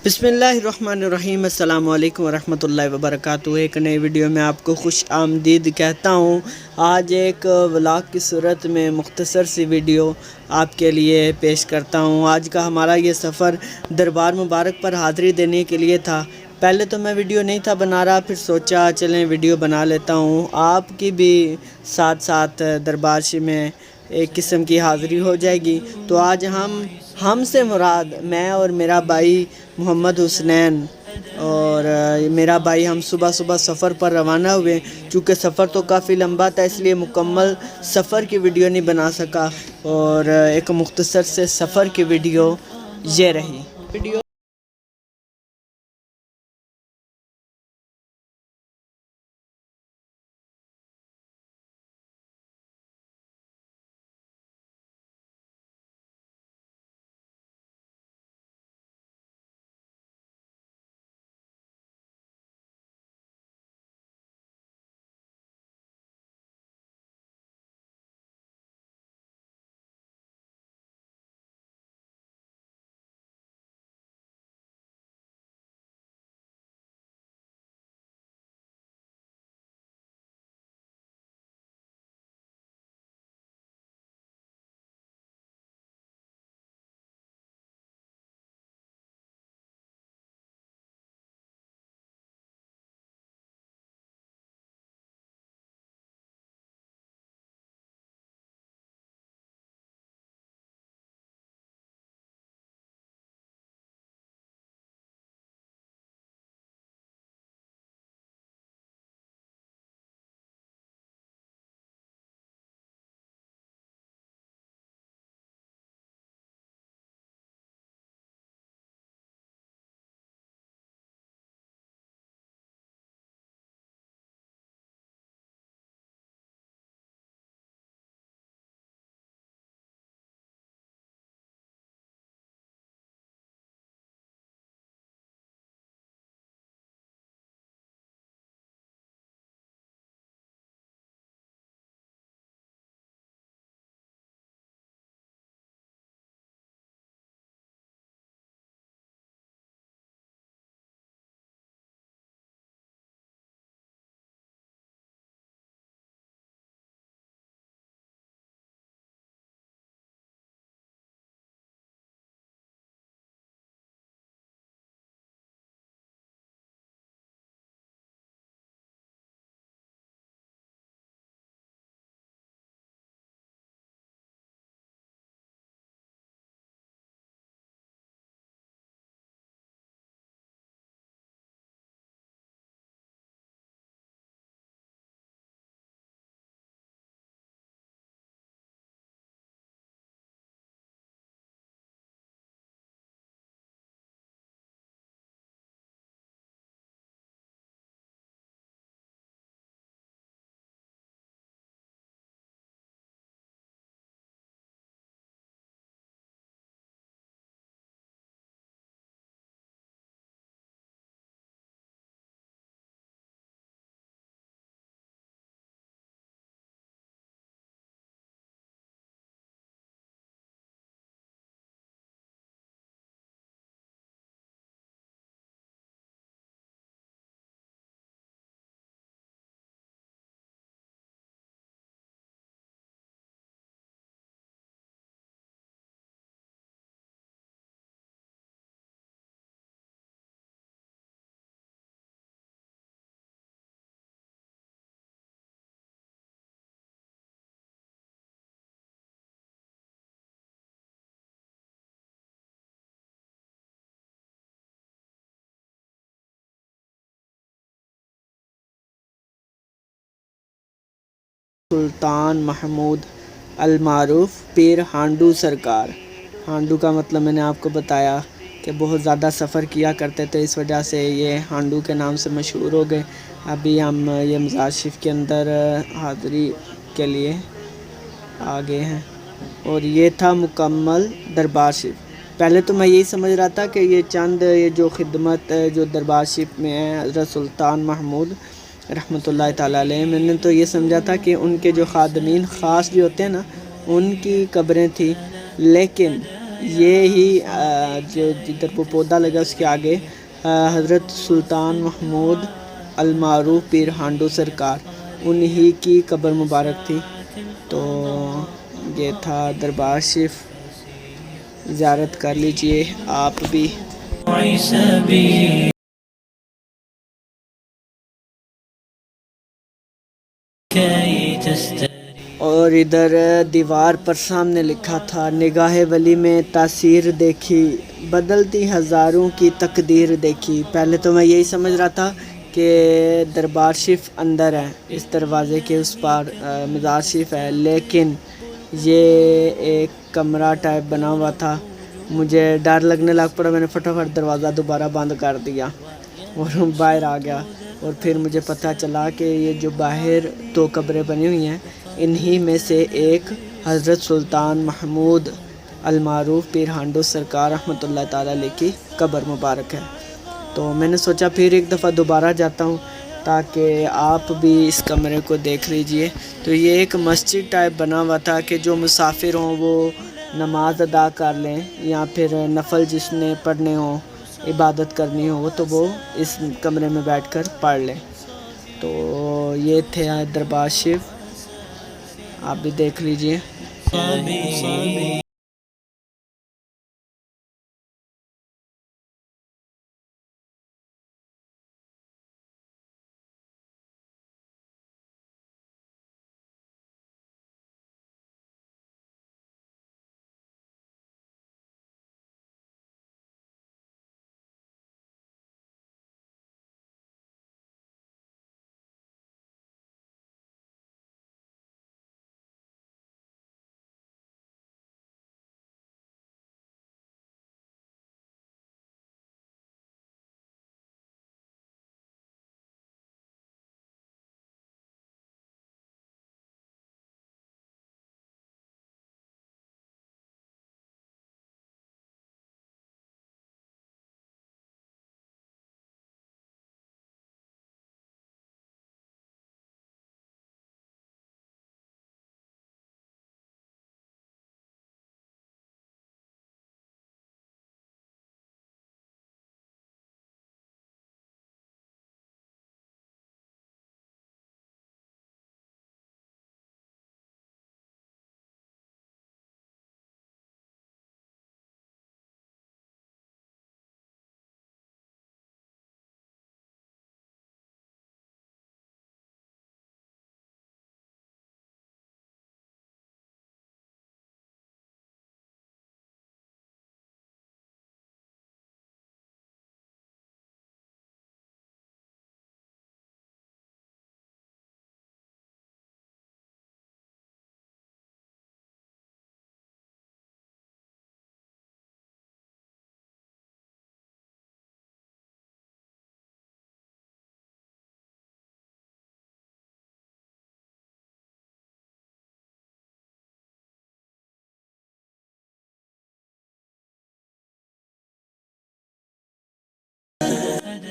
بسم اللہ الرحمن الرحیم۔ السلام علیکم ورحمۃ اللہ وبرکاتہ۔ ایک نئی ویڈیو میں آپ کو خوش آمدید کہتا ہوں۔ آج ایک ولاگ کی صورت میں مختصر سی ویڈیو آپ کے لیے پیش کرتا ہوں۔ آج کا ہمارا یہ سفر دربار مبارک پر حاضری دینے کے لیے تھا۔ پہلے تو میں ویڈیو نہیں تھا بنا رہا، پھر سوچا چلیں ویڈیو بنا لیتا ہوں، آپ کی بھی ساتھ ساتھ دربار شریف میں ایک قسم کی حاضری ہو جائے گی۔ تو آج ہم سے مراد میں اور میرا بھائی محمد حسنین اور میرا بھائی، ہم صبح سفر پر روانہ ہوئے۔ چونکہ سفر تو کافی لمبا تھا، اس لیے مکمل سفر کی ویڈیو نہیں بنا سکا، اور ایک مختصر سے سفر کی ویڈیو یہ رہی۔ سلطان محمود المعروف پیر ہانڈو سرکار۔ ہانڈو کا مطلب میں نے آپ کو بتایا کہ بہت زیادہ سفر کیا کرتے تھے، اس وجہ سے یہ ہانڈو کے نام سے مشہور ہو گئے۔ ابھی ہم یہ مزار شریف کے اندر حاضری کے لیے آ گئے ہیں، اور یہ تھا مکمل دربار شریف۔ پہلے تو میں یہی سمجھ رہا تھا کہ یہ جو خدمت جو دربار شریف میں ہے حضرت سلطان محمود رحمۃ اللہ تعالیٰ علیہ، میں نے تو یہ سمجھا تھا کہ ان کے جو خادمین خاص جو ہوتے ہیں نا، ان کی قبریں تھیں، لیکن یہ ہی جو جدھر وہ پودا لگا اس کے آگے حضرت سلطان محمود المعروف پیر ہانڈو سرکار انہی کی قبر مبارک تھی۔ تو یہ تھا دربار شریف، زیارت کر لیجئے آپ بھی۔ اور ادھر دیوار پر سامنے لکھا تھا، نگاہ ولی میں تاثیر دیکھی، بدلتی ہزاروں کی تقدیر دیکھی۔ پہلے تو میں یہی سمجھ رہا تھا کہ دربار شریف اندر ہے، اس دروازے کے اس پار مزار شریف ہے، لیکن یہ ایک کمرہ ٹائپ بنا ہوا تھا۔ مجھے ڈر لگنے لگ پڑا، میں نے فٹافٹ دروازہ دوبارہ بند کر دیا اور باہر آ گیا۔ اور پھر مجھے پتہ چلا کہ یہ جو باہر دو قبریں بنی ہوئی ہیں، انہی میں سے ایک حضرت سلطان محمود المعروف پیر ہانڈو سرکار رحمۃ اللہ تعالیٰ علیہ کی قبر مبارک ہے۔ تو میں نے سوچا پھر ایک دفعہ دوبارہ جاتا ہوں تاکہ آپ بھی اس کمرے کو دیکھ لیجئے۔ تو یہ ایک مسجد ٹائپ بنا ہوا تھا کہ جو مسافر ہوں وہ نماز ادا کر لیں، یا پھر نفل جس نے پڑھنے ہوں، عبادت کرنی ہو تو وہ اس کمرے میں بیٹھ کر پڑھ لیں۔ تو یہ تھے دربار شریف، آپ بھی دیکھ لیجئے۔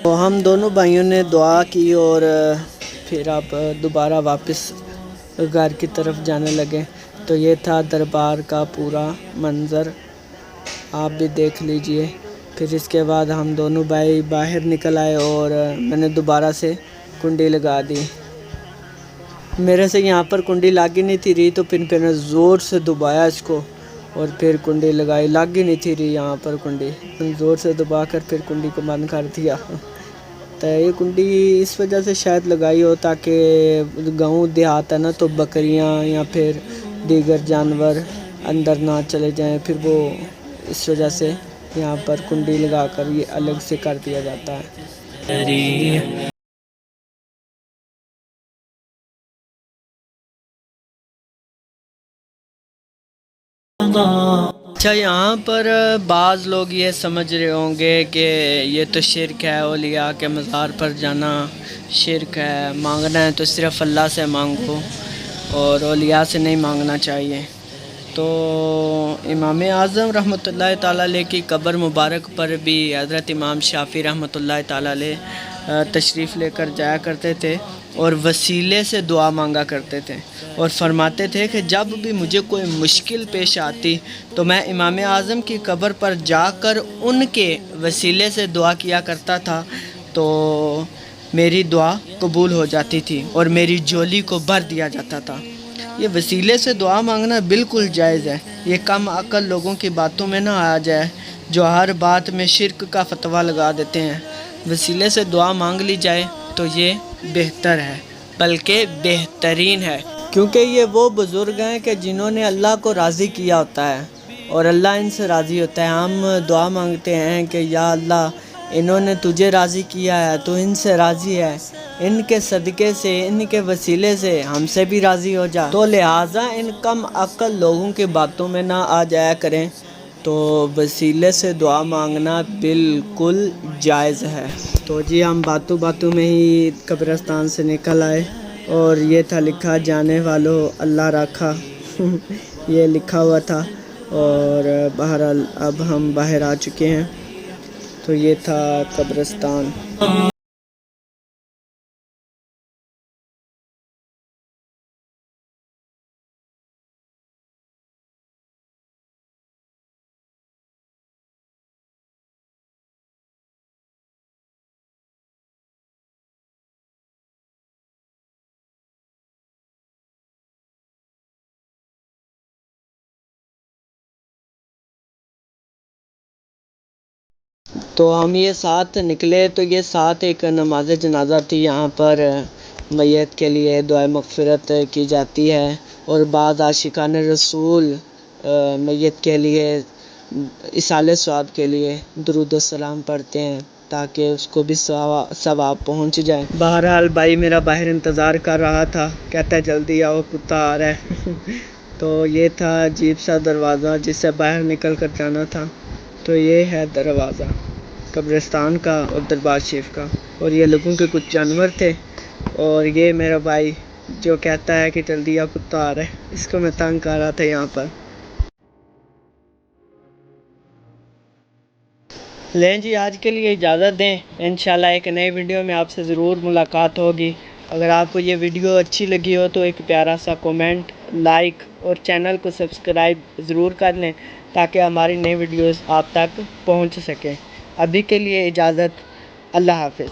تو ہم دونوں بھائیوں نے دعا کی اور پھر آپ دوبارہ واپس گھر کی طرف جانے لگے۔ تو یہ تھا دربار کا پورا منظر، آپ بھی دیکھ لیجئے۔ پھر اس کے بعد ہم دونوں بھائی باہر نکل آئے اور میں نے دوبارہ سے کنڈی لگا دی۔ میرے سے یہاں پر کنڈی لگ ہی نہیں تھی رہی، تو پھر میں نے زور سے دبایا اس کو اور پھر کنڈی لگائی، لگ ہی نہیں تھی رہی یہاں پر کنڈی، زور سے دبا کر پھر کنڈی کو بند کر دیا۔ تو یہ کنڈی اس وجہ سے شاید لگائی ہو تاکہ گاؤں دیہات ہے نا، تو بکریاں یا پھر دیگر جانور اندر نہ چلے جائیں، پھر وہ اس وجہ سے یہاں پر کنڈی لگا کر یہ الگ سے کر دیا جاتا ہے۔ اچھا، یہاں پر بعض لوگ یہ سمجھ رہے ہوں گے کہ یہ تو شرک ہے، اولیاء کے مزار پر جانا شرک ہے، مانگنا ہے تو صرف اللہ سے مانگو اور اولیاء سے نہیں مانگنا چاہیے۔ تو امام اعظم رحمۃ اللہ تعالیٰ علیہ کی قبر مبارک پر بھی حضرت امام شافعی رحمۃ اللہ تعالیٰ علیہ تشریف لے کر جایا کرتے تھے، اور وسیلے سے دعا مانگا کرتے تھے، اور فرماتے تھے کہ جب بھی مجھے کوئی مشکل پیش آتی تو میں امام اعظم کی قبر پر جا کر ان کے وسیلے سے دعا کیا کرتا تھا تو میری دعا قبول ہو جاتی تھی اور میری جھولی کو بھر دیا جاتا تھا۔ یہ وسیلے سے دعا مانگنا بالکل جائز ہے، یہ کم عقل لوگوں کی باتوں میں نہ آ جائے جو ہر بات میں شرک کا فتویٰ لگا دیتے ہیں۔ وسیلے سے دعا مانگ لی جائے تو یہ بہتر ہے، بلکہ بہترین ہے، کیونکہ یہ وہ بزرگ ہیں کہ جنہوں نے اللہ کو راضی کیا ہوتا ہے اور اللہ ان سے راضی ہوتا ہے۔ ہم دعا مانگتے ہیں کہ یا اللہ انہوں نے تجھے راضی کیا ہے، تو ان سے راضی ہے، ان کے صدقے سے، ان کے وسیلے سے ہم سے بھی راضی ہو جا۔ تو لہٰذا ان کم عقل لوگوں کی باتوں میں نہ آ جایا کریں، تو وسیلے سے دعا مانگنا بالکل جائز ہے۔ تو جی ہم باتوں باتوں میں ہی قبرستان سے نکل آئے اور یہ تھا لکھا جانے والوں اللہ رکھا یہ لکھا ہوا تھا، اور بہرحال اب ہم باہر آ چکے ہیں۔ تو یہ تھا قبرستان۔ تو ہم یہ ساتھ نکلے تو یہ ساتھ ایک نماز جنازہ تھی، یہاں پر میت کے لیے دعائے مغفرت کی جاتی ہے، اور بعض عاشقان رسول میت کے لیے ایصال ثواب کے لیے درود و سلام پڑھتے ہیں تاکہ اس کو بھی ثواب پہنچ جائے۔ بہرحال بھائی میرا باہر انتظار کر رہا تھا، کہتا ہے جلدی آؤ کتا آ رہا ہے تو یہ تھا عجیب سا دروازہ جس سے باہر نکل کر جانا تھا۔ تو یہ ہے دروازہ قبرستان کا اور دربار شریف کا، اور یہ لوگوں کے کچھ جانور تھے، اور یہ میرا بھائی جو کہتا ہے کہ جلدی آ کتا آ رہا ہے، اس کو میں تنگ کر رہا تھا یہاں پر۔ لیں جی آج کے لیے اجازت دیں، انشاءاللہ ایک نئی ویڈیو میں آپ سے ضرور ملاقات ہوگی۔ اگر آپ کو یہ ویڈیو اچھی لگی ہو تو ایک پیارا سا کومنٹ، لائک اور چینل کو سبسکرائب ضرور کر لیں تاکہ ہماری نئی ویڈیوز آپ تک پہنچ سکیں۔ ابھی کے لیے اجازت، اللہ حافظ۔